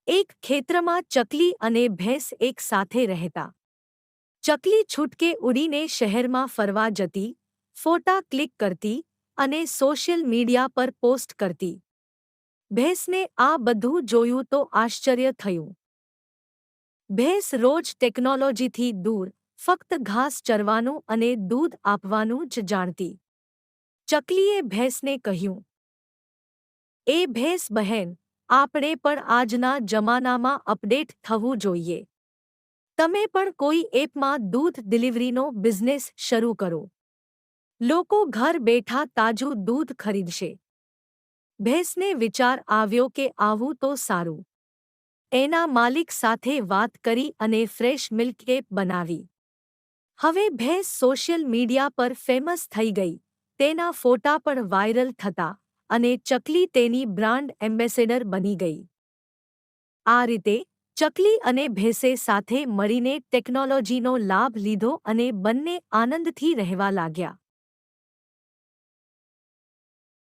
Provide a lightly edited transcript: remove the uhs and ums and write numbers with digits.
એક ખેતરમાં ચકલી અને ભેંસ એક સાથે રહેતા. ચકલી છૂટકે ઉડીને શહેરમાં ફરવા જતી, ફોટા ક્લિક કરતી અને સોશિયલ મીડિયા પર પોસ્ટ કરતી. ભેંસને આ બધું જોયું તો આશ્ચર્ય થયું. ભેંસ રોજ ટેકનોલોજીથી દૂર, ફક્ત ઘાસ ચરવાનું અને દૂધ આપવાનું જ જાણતી. ચકલીએ ભેંસને કહ્યું, "એ ભેંસ બહેન, આપણે પણ આજના જમાનામાં અપડેટ થવું જોઈએ. તમે પણ કોઈ એપમાં દૂધ ડિલિવરીનો બિઝનેસ શરૂ કરો. લોકો ઘર બેઠા તાજું દૂધ ખરીદશે." ભેંસને વિચાર આવ્યો કે આવું તો સારું. એના માલિક સાથે વાત કરી અને ફ્રેશ મિલ્ક એપ બનાવી. હવે ભેંસ સોશિયલ મીડિયા પર ફેમસ થઈ ગઈ, તેના ફોટા પણ વાયરલ થતા અને ચકલી તેની બ્રાન્ડ એમ્બેસેડર બની ગઈ. આ રીતે ચકલી અને ભેંસે સાથે મળીને ટેકનોલોજીનો લાભ લીધો અને બંને આનંદથી રહેવા લાગ્યા.